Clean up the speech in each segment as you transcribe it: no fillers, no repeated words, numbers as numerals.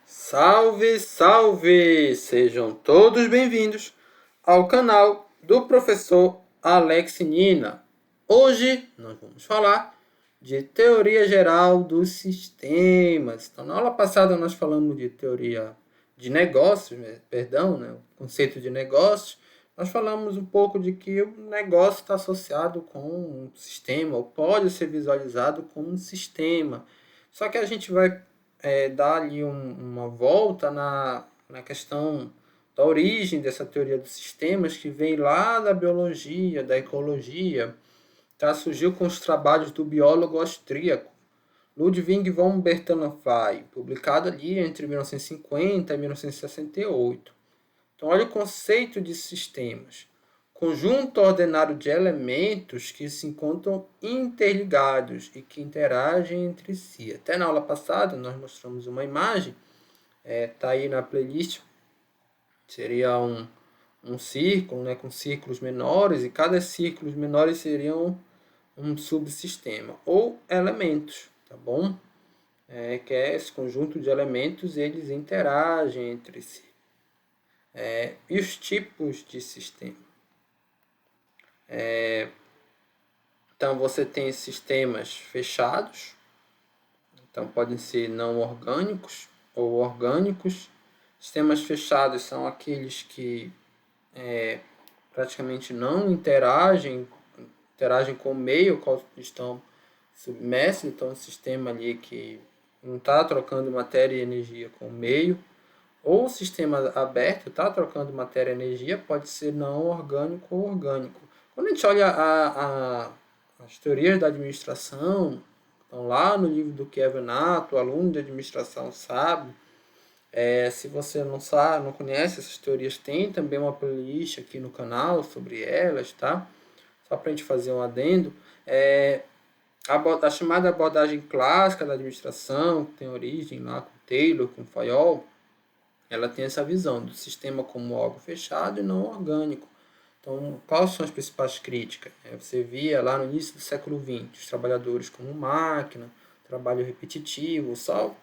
Salve, salve! Sejam todos bem-vindos ao canal do professor Alex Nina. Hoje nós vamos falar de teoria geral dos sistemas. Então, na aula passada nós falamos de teoria de negócios, o conceito de negócios. Nós falamos um pouco de que o negócio está associado com um sistema, ou pode ser visualizado como um sistema. Só que a gente vai dar ali uma volta na questão da origem dessa teoria dos sistemas, que vem lá da biologia, da ecologia, tá? Surgiu com os trabalhos do biólogo austríaco Ludwig von Bertalanffy, publicado ali entre 1950 e 1968. Então, olha o conceito de sistemas. Conjunto ordenado de elementos que se encontram interligados e que interagem entre si. Até na aula passada nós mostramos uma imagem, tá aí na playlist, seria um círculo, né, com círculos menores, e cada círculo menores seriam um subsistema, ou elementos, tá bom? Que é esse conjunto de elementos, eles interagem entre si. E os tipos de sistema? Então, você tem sistemas fechados, então podem ser não orgânicos ou orgânicos. Sistemas fechados são aqueles que praticamente não interagem com o meio ao qual estão submersos, então um sistema ali que não está trocando matéria e energia com o meio. Ou o sistema aberto está trocando matéria e energia, pode ser não orgânico ou orgânico. Quando a gente olha as teorias da administração, estão lá no livro do Kevin Nato, o aluno de administração sabe. Se você não sabe, não conhece essas teorias, tem também uma playlist aqui no canal sobre elas, tá? Só para a gente fazer um adendo. A chamada abordagem clássica da administração, que tem origem lá com Taylor, com Fayol, ela tem essa visão do sistema como algo fechado e não orgânico. Então, quais são as principais críticas? Você via lá no início do século XX os trabalhadores como máquina, trabalho repetitivo. Só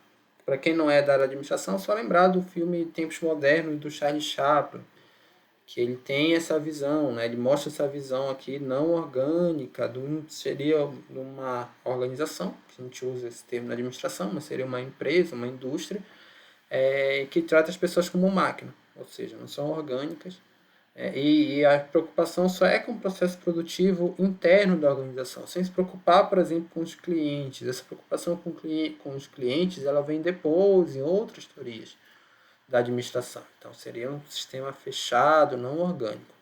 para quem não é da área da administração, só lembrar do filme Tempos Modernos do Charlie Chaplin, que ele tem essa visão, né? Ele mostra essa visão aqui não orgânica, seria uma organização, que a gente usa esse termo na administração, mas seria uma empresa, uma indústria, que trata as pessoas como máquina, ou seja, não são orgânicas. E a preocupação só é com o processo produtivo interno da organização, sem se preocupar, por exemplo, com os clientes. Essa preocupação com os clientes ela vem depois, em outras teorias da administração. Então, seria um sistema fechado, não orgânico.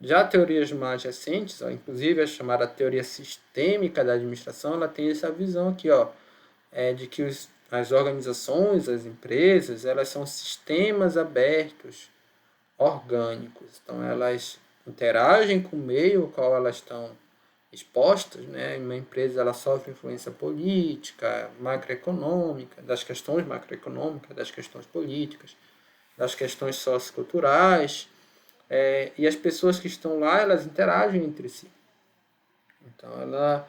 Já teorias mais recentes, inclusive a chamada teoria sistêmica da administração, ela tem essa visão aqui, de que as organizações, as empresas, elas são sistemas abertos, orgânicos. Então, elas interagem com o meio ao qual elas estão expostas, né? Uma empresa ela sofre influência política, macroeconômica, das questões macroeconômicas, das questões políticas, das questões socioculturais, e as pessoas que estão lá, elas interagem entre si. Então, ela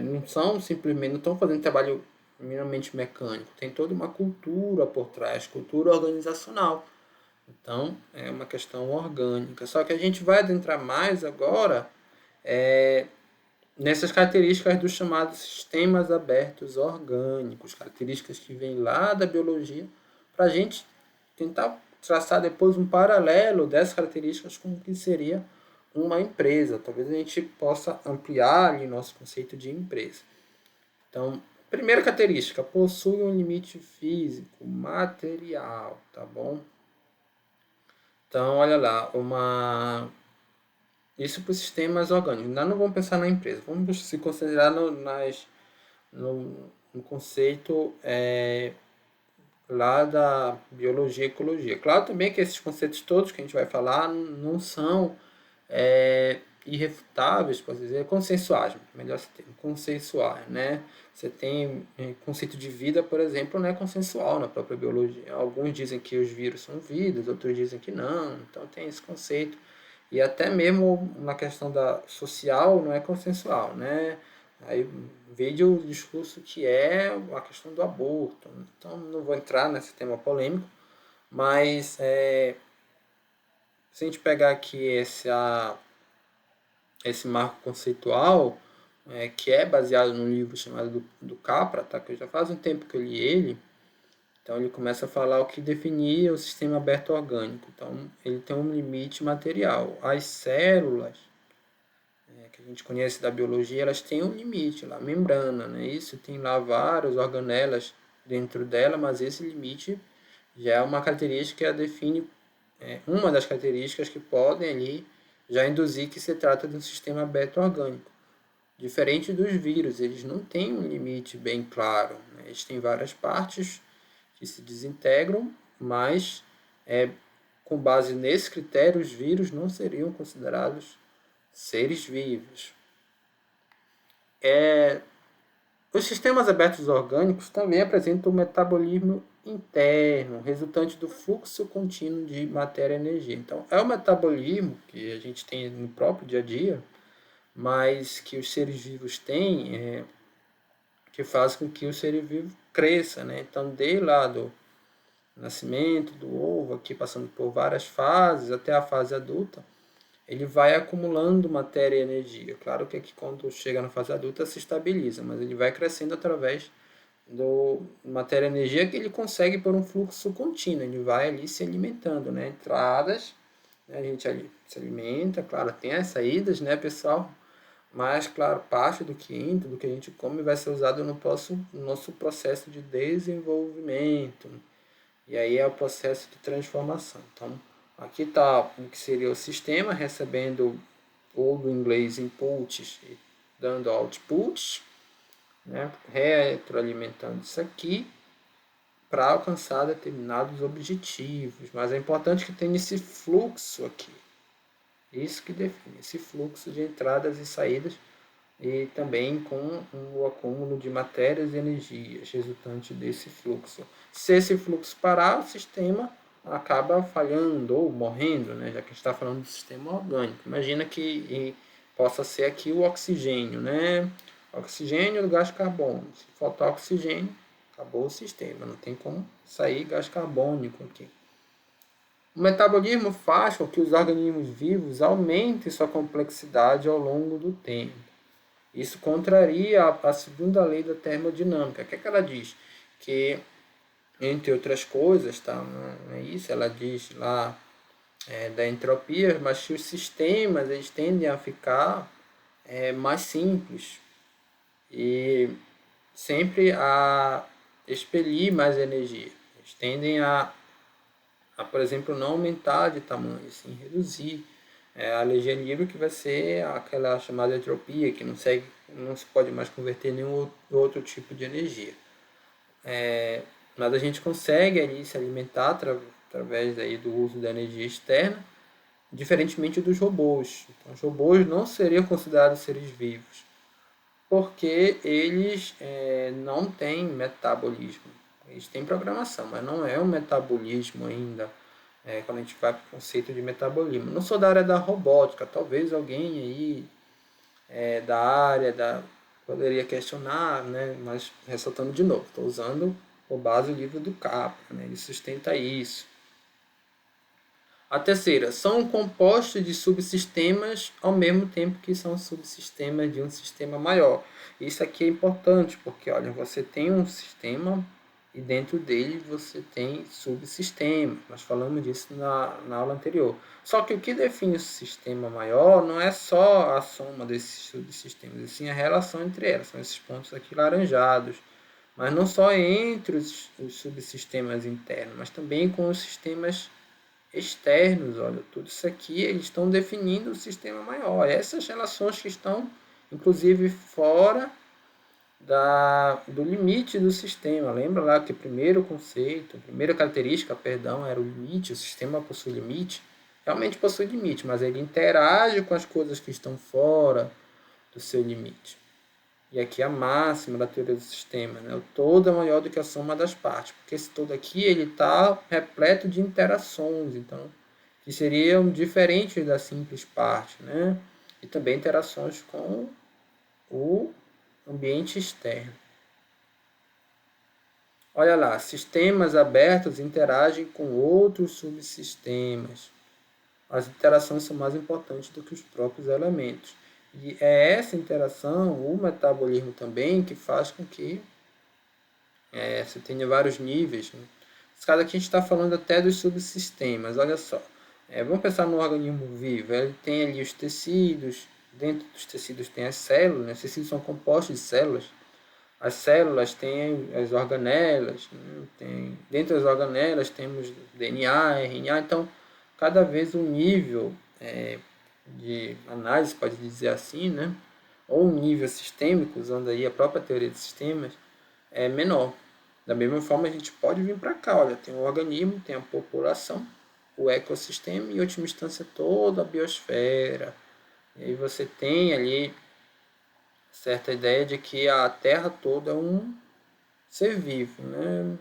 não são simplesmente, não estão fazendo trabalho meramente mecânico, tem toda uma cultura por trás, cultura organizacional. Então, é uma questão orgânica. Só que a gente vai adentrar mais agora nessas características dos chamados sistemas abertos orgânicos, características que vêm lá da biologia, para a gente tentar traçar depois um paralelo dessas características com o que seria uma empresa. Talvez a gente possa ampliar ali nosso conceito de empresa. Então, primeira característica, possui um limite físico, material, tá bom? Então, olha lá, isso para os sistemas orgânicos. Nós não vamos pensar na empresa, vamos se concentrar no conceito lá da biologia e ecologia. Claro também que esses conceitos todos que a gente vai falar não são irrefutáveis, pode dizer, consensuais, melhor esse termo, consensuais, né? Você tem conceito de vida, por exemplo, não é consensual na própria biologia. Alguns dizem que os vírus são vidas, outros dizem que não, então tem esse conceito. E até mesmo na questão da social não é consensual, né? Aí veja o discurso que é a questão do aborto. Então, não vou entrar nesse tema polêmico, mas se a gente pegar aqui esse marco conceitual, que é baseado num livro chamado do Capra, tá? Que já faz um tempo que eu li ele. Então ele começa a falar o que definia o sistema aberto orgânico. Então ele tem um limite material. As células, que a gente conhece da biologia, elas têm um limite, lá, a membrana, né? Isso tem lá várias organelas dentro dela, mas esse limite já é uma característica que a define, uma das características que podem ali já induzir que se trata de um sistema aberto orgânico. Diferente dos vírus, eles não têm um limite bem claro, né? Eles têm várias partes que se desintegram, mas com base nesse critério, os vírus não seriam considerados seres vivos. Os sistemas abertos orgânicos também apresentam um metabolismo interno, resultante do fluxo contínuo de matéria e energia. Então, é o metabolismo que a gente tem no próprio dia a dia, mas que os seres vivos têm, que faz com que o ser vivo cresça, né? Então, desde lá do nascimento, do ovo, aqui passando por várias fases, até a fase adulta, ele vai acumulando matéria e energia. Claro que aqui quando chega na fase adulta se estabiliza, mas ele vai crescendo através do matéria e energia que ele consegue por um fluxo contínuo, ele vai ali se alimentando, né? Entradas, né? A gente ali se alimenta, claro, tem as saídas, né, pessoal? Mas, claro, parte do que entra, do que a gente come, vai ser usado no nosso processo de desenvolvimento. E aí é o processo de transformação. Então, aqui está o que seria o sistema, recebendo, ou do inglês, inputs e dando outputs, né? Retroalimentando isso aqui para alcançar determinados objetivos. Mas é importante que tenha esse fluxo aqui. Isso que define, esse fluxo de entradas e saídas e também com o acúmulo de matérias e energias resultante desse fluxo. Se esse fluxo parar, o sistema acaba falhando ou morrendo, né? Já que a gente está falando do sistema orgânico. Imagina que possa ser aqui o oxigênio, né? Oxigênio do gás carbônico. Se faltar oxigênio, acabou o sistema, não tem como sair gás carbônico aqui. O metabolismo faz com que os organismos vivos aumentem sua complexidade ao longo do tempo. Isso contraria a segunda lei da termodinâmica. O que é que ela diz? Que, entre outras coisas, tá? Não é isso? Ela diz lá da entropia, mas que os sistemas eles tendem a ficar mais simples e sempre a expelir mais energia. Eles tendem por exemplo, não aumentar de tamanho, sim reduzir. A energia livre que vai ser aquela chamada entropia, que não se pode mais converter em nenhum outro tipo de energia. Mas a gente consegue ali se alimentar através daí do uso da energia externa, diferentemente dos robôs. Então, os robôs não seriam considerados seres vivos, porque eles não têm metabolismo. Eles têm programação, mas não é um metabolismo ainda. Quando a gente vai para o conceito de metabolismo. Não sou da área da robótica, talvez alguém aí da área poderia questionar, né? Mas ressaltando de novo, estou usando por base o livro do Capra, né? Ele sustenta isso. A terceira, são compostos de subsistemas ao mesmo tempo que são subsistemas de um sistema maior. Isso aqui é importante, porque olha, você tem um sistema e dentro dele você tem subsistemas. Nós falamos disso na aula anterior. Só que o que define o sistema maior não é só a soma desses subsistemas, e sim a relação entre elas. São esses pontos aqui laranjados. Mas não só entre os subsistemas internos, mas também com os sistemas externos. Olha, tudo isso aqui eles estão definindo o sistema maior. Essas relações que estão, inclusive, fora do limite do sistema. Lembra lá que o primeiro conceito, a primeira característica, perdão, era o limite. O sistema possui limite. Realmente possui limite, mas ele interage com as coisas que estão fora do seu limite. E aqui a máxima da teoria do sistema, né? O todo é maior do que a soma das partes, porque esse todo aqui ele está repleto de interações, então que seriam diferentes da simples parte, né? E também interações com o ambiente externo. Olha lá, sistemas abertos interagem com outros subsistemas. As interações são mais importantes do que os próprios elementos. E é essa interação, o metabolismo também, que faz com que você tenha vários níveis. Né? Esse caso aqui a gente está falando até dos subsistemas, olha só. Vamos pensar no organismo vivo, ele tem ali os tecidos, dentro dos tecidos tem as células, né? Os tecidos são compostos de células. As células têm as organelas, né? Dentro das organelas temos DNA, RNA, então cada vez o nível de análise, pode dizer assim, né? Ou um nível sistêmico, usando aí a própria teoria de sistemas, é menor. Da mesma forma, a gente pode vir para cá, olha, tem o organismo, tem a população, o ecossistema e, em última instância, toda a biosfera. E aí você tem ali certa ideia de que a Terra toda é um ser vivo, né?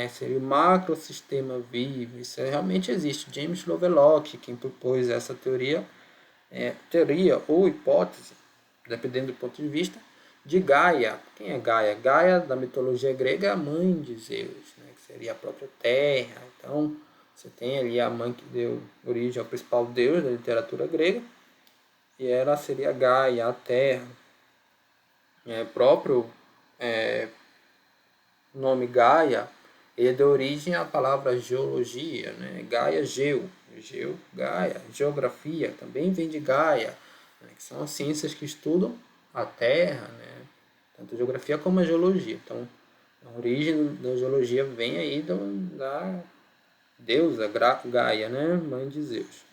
Seria o macrosistema vivo, isso realmente existe. James Lovelock, quem propôs essa teoria ou hipótese, dependendo do ponto de vista, de Gaia. Quem é Gaia? Gaia, da mitologia grega, é a mãe de Zeus, né? Que seria a própria Terra. Então, você tem ali a mãe que deu origem ao principal deus da literatura grega, e ela seria Gaia, a Terra. Próprio nome Gaia, ele deu origem à palavra geologia, né? Gaia, Gaia, geografia, também vem de Gaia, né? Que são as ciências que estudam a Terra, né? Tanto a geografia como a geologia. Então, a origem da geologia vem aí da deusa Gaia, né? Mãe de Zeus.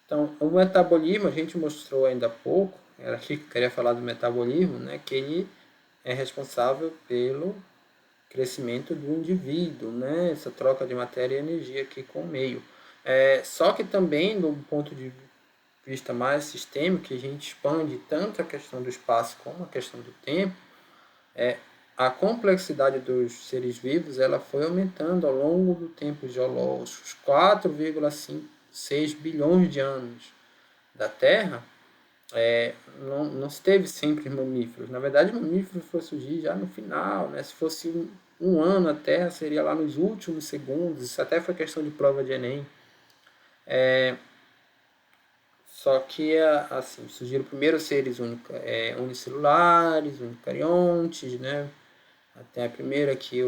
Então, o metabolismo, a gente mostrou ainda há pouco, era aqui que eu queria falar do metabolismo, né? Que ele é responsável pelo crescimento do indivíduo, né? Essa troca de matéria e energia aqui com o meio. Só que também, do ponto de vista mais sistêmico, que a gente expande tanto a questão do espaço como a questão do tempo, a complexidade dos seres vivos ela foi aumentando ao longo do tempo geológico. Os 4,6 bilhões de anos da Terra, não se teve sempre mamíferos. Na verdade, mamíferos foi surgir já no final, né? Se fosse um ano a Terra, seria lá nos últimos segundos. Isso até foi questão de prova de Enem. Só que assim, surgiram primeiro seres unicelulares, unicariontes, né? Até a primeira que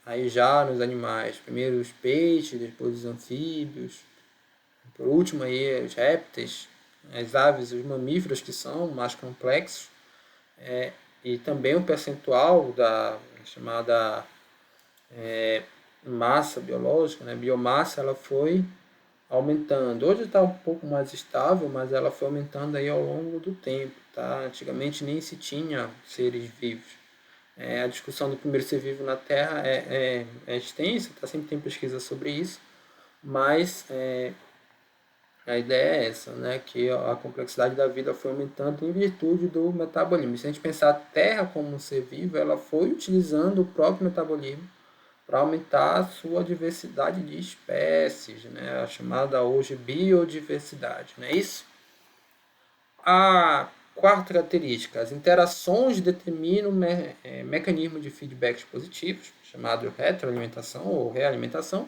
aí já nos animais, primeiro os peixes, depois os anfíbios, por último aí os répteis, as aves, os mamíferos que são mais complexos, e também o percentual da chamada massa biológica, né, biomassa, ela foi aumentando. Hoje está um pouco mais estável, mas ela foi aumentando aí ao longo do tempo. Tá? Antigamente nem se tinha seres vivos. A discussão do primeiro ser vivo na Terra é extensa, sempre tem pesquisa sobre isso, mas a ideia é essa, né? Que a complexidade da vida foi aumentando em virtude do metabolismo. Se a gente pensar a Terra como um ser vivo, ela foi utilizando o próprio metabolismo para aumentar a sua diversidade de espécies, né? A chamada hoje biodiversidade, não é isso? A quarta característica, as interações determinam mecanismos de feedbacks positivos, chamado retroalimentação ou realimentação,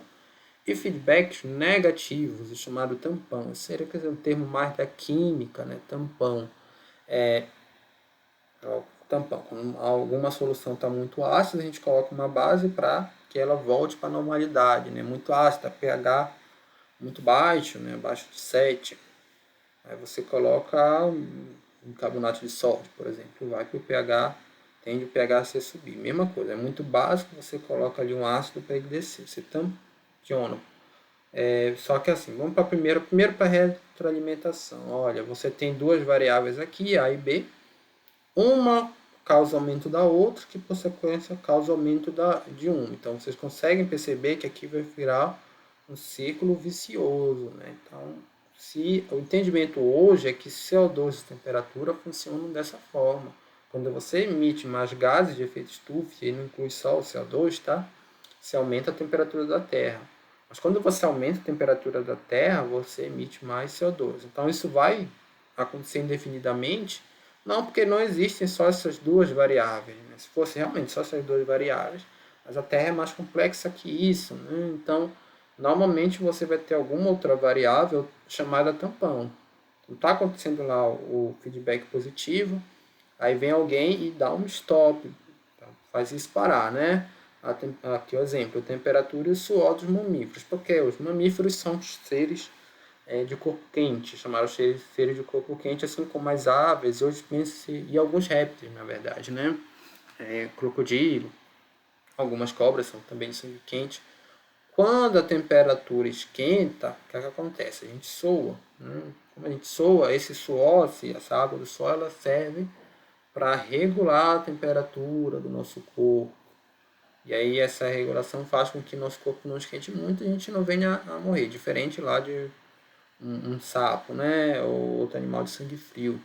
e feedbacks negativos, o chamado tampão. Esse seria um termo mais da química, né? Tampão. Tampão. Quando alguma solução está muito ácida, a gente coloca uma base para que ela volte para a normalidade. Né? Muito ácida, pH muito baixo, né? Abaixo de 7. Aí você coloca um carbonato de sódio, por exemplo, vai para o pH, tende o pH a se subir. Mesma coisa, é muito básico, você coloca ali um ácido para ele descer. Você tampona. Só que assim, vamos para primeiro para a retroalimentação. Olha, você tem duas variáveis aqui, A e B. Uma causa aumento da outra, que por consequência causa aumento de uma. Então vocês conseguem perceber que aqui vai virar um círculo vicioso. Né? Então, se o entendimento hoje é que CO2 e temperatura funcionam dessa forma. Quando você emite mais gases de efeito estufa, e não inclui só o CO2, tá? Você aumenta a temperatura da Terra. Mas quando você aumenta a temperatura da Terra, você emite mais CO2. Então isso vai acontecer indefinidamente, Não, porque não existem só essas duas variáveis, né? Se fosse realmente só essas duas variáveis, mas a Terra é mais complexa que isso, né? Então, normalmente você vai ter alguma outra variável chamada tampão. Não está acontecendo lá o feedback positivo, aí vem alguém e dá um stop, tá? Faz isso parar, né? Aqui o exemplo, a temperatura e o suor dos mamíferos. Porque os mamíferos são seres de corpo quente, chamaram seres de corpo quente, assim como as aves, hoje pensa-se, e alguns répteis, na verdade, né? Crocodilo, algumas cobras são também de sangue quente. Quando a temperatura esquenta, o que, é que acontece? A gente soa. Né? Como a gente soa, esse suor, essa água do suor, ela serve para regular a temperatura do nosso corpo. E aí essa regulação faz com que nosso corpo não esquente muito e a gente não venha a morrer, diferente lá de um sapo, né, ou outro animal de sangue frio.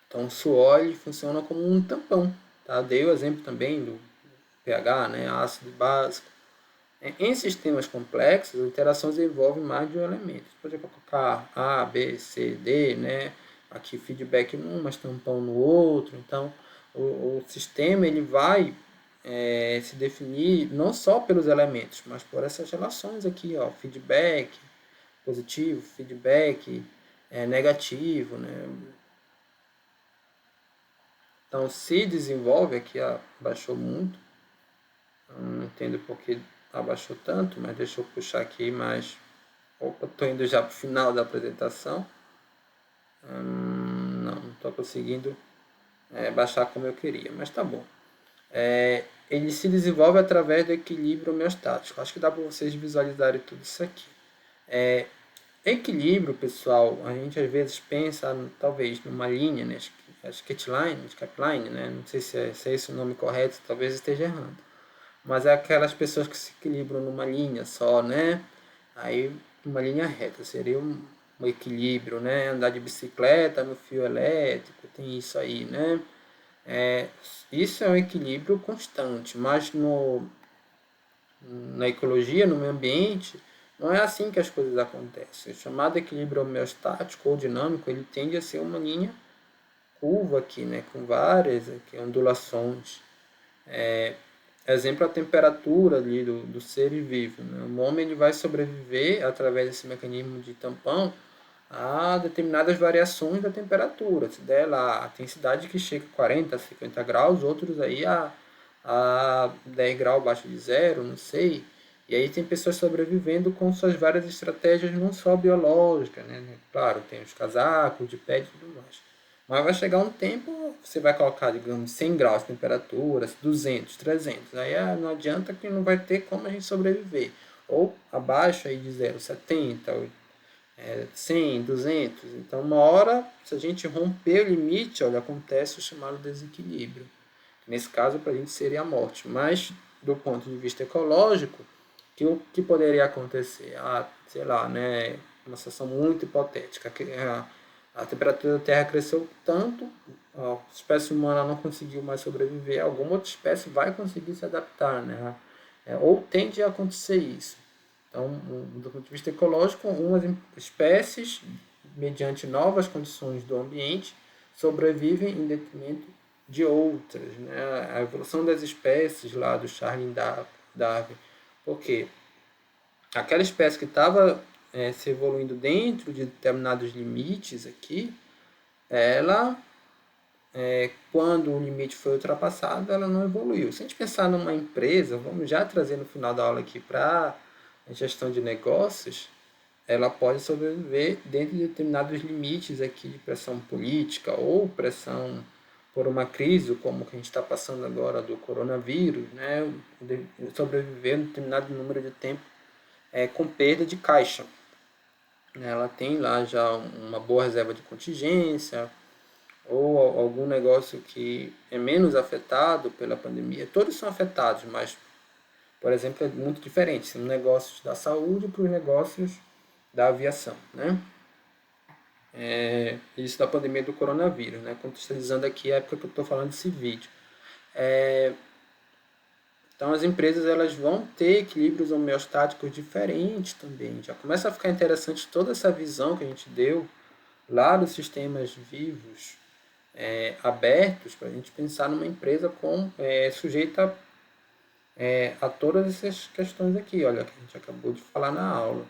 Então o suor ele funciona como um tampão. Tá? Dei o exemplo também do pH, né, ácido e básico. Em sistemas complexos, as interações envolvem mais de um elemento. Você pode colocar A, B, C, D, né? Aqui feedback num, mas tampão no outro. Então, o sistema ele vai se definir não só pelos elementos, mas por essas relações aqui, ó, feedback positivo, feedback negativo, né? Então, se desenvolve aqui, abaixou muito. Não entendo porque abaixou tanto, mas deixa eu puxar aqui mais. Opa, estou indo já para o final da apresentação. Não estou conseguindo baixar como eu queria, mas tá bom. Ele se desenvolve através do equilíbrio homeostático. Acho que dá para vocês visualizarem tudo isso aqui. Equilíbrio, pessoal, a gente às vezes pensa talvez numa linha, né? Sketline, né? Não sei se é esse o nome correto, talvez esteja errando. Mas é aquelas pessoas que se equilibram numa linha só, né? Aí uma linha reta seria um equilíbrio, né? Andar de bicicleta no fio elétrico, tem isso aí, né? Isso é um equilíbrio constante, mas na ecologia, no meio ambiente, não é assim que as coisas acontecem. O chamado equilíbrio homeostático ou dinâmico, ele tende a ser uma linha curva aqui, né? Com várias aqui, ondulações. Exemplo, a temperatura ali do ser vivo. Né? O homem ele vai sobreviver através desse mecanismo de tampão a determinadas variações da temperatura. Se der lá, tem cidade que chega a 40, 50 graus, outros aí a 10 graus abaixo de zero, não sei. E aí tem pessoas sobrevivendo com suas várias estratégias, não só biológicas, né? Claro, tem os casacos, de pele e tudo mais. Mas vai chegar um tempo, você vai colocar, digamos, 100 graus de temperatura, 200, 300. Aí não adianta que não vai ter como a gente sobreviver. Ou abaixo aí de 0, 70, 100, 200. Então, uma hora, se a gente romper o limite, olha, acontece o chamado desequilíbrio. Nesse caso, para a gente seria a morte. Mas, do ponto de vista ecológico, o que poderia acontecer? Sei lá, né, uma situação muito hipotética. A temperatura da Terra cresceu tanto, a espécie humana não conseguiu mais sobreviver, alguma outra espécie vai conseguir se adaptar, né? Ou tende a acontecer isso. Então, do ponto de vista ecológico, umas espécies, mediante novas condições do ambiente, sobrevivem em detrimento de outras. Né? A evolução das espécies lá do Charles Darwin. Por quê? Aquela espécie que estava se evoluindo dentro de determinados limites aqui, ela, quando o limite foi ultrapassado, ela não evoluiu. Se a gente pensar numa empresa, vamos já trazer no final da aula aqui para a gestão de negócios, ela pode sobreviver dentro de determinados limites aqui de pressão política ou pressão por uma crise, como que a gente está passando agora do coronavírus, né? Sobreviver um determinado número de tempo com perda de caixa. Ela tem lá já uma boa reserva de contingência ou algum negócio que é menos afetado pela pandemia. Todos são afetados, mas, por exemplo, é muito diferente. São negócios da saúde para os negócios da aviação, né? Isso da pandemia do coronavírus, né? Contextualizando aqui a época que eu estou falando desse vídeo. Então as empresas elas vão ter equilíbrios homeostáticos diferentes também. Já começa a ficar interessante toda essa visão que a gente deu lá dos sistemas vivos abertos, para a gente pensar numa empresa sujeita a todas essas questões aqui, olha, que a gente acabou de falar na aula.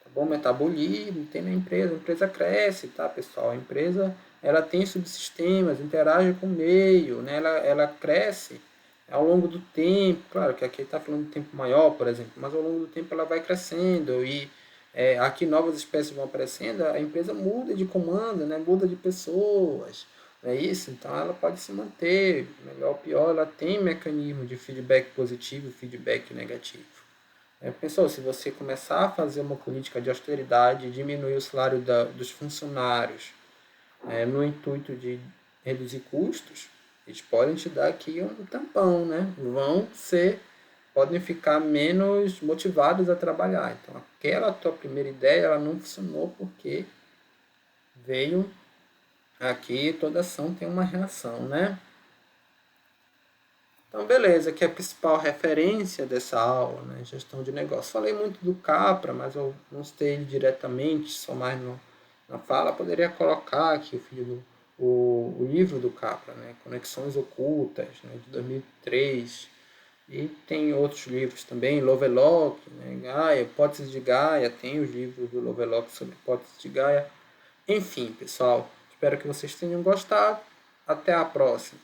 Tá bom? Metabolismo tem na empresa, a empresa cresce, tá, pessoal? A empresa ela tem subsistemas, interage com o meio, né? Ela cresce ao longo do tempo, claro que aqui está falando de tempo maior, por exemplo, mas ao longo do tempo ela vai crescendo e aqui novas espécies vão aparecendo, a empresa muda de comando, né? Muda de pessoas, não é isso? Então ela pode se manter, melhor ou pior, ela tem mecanismo de feedback positivo e feedback negativo. Pensou, se você começar a fazer uma política de austeridade, diminuir o salário dos funcionários, no intuito de reduzir custos, eles podem te dar aqui um tampão, né? Podem ficar menos motivados a trabalhar. Então, aquela tua primeira ideia, ela não funcionou porque veio aqui, toda ação tem uma reação, né? Então, beleza, aqui é a principal referência dessa aula, né? Gestão de negócio. Falei muito do Capra, mas eu não citei ele diretamente, só mais na fala. Poderia colocar aqui o livro do Capra, né? Conexões Ocultas, né? De 2003. E tem outros livros também, Lovelock, né? Gaia, Hipótese de Gaia, tem os livros do Lovelock sobre Hipótese de Gaia. Enfim, pessoal, espero que vocês tenham gostado. Até a próxima.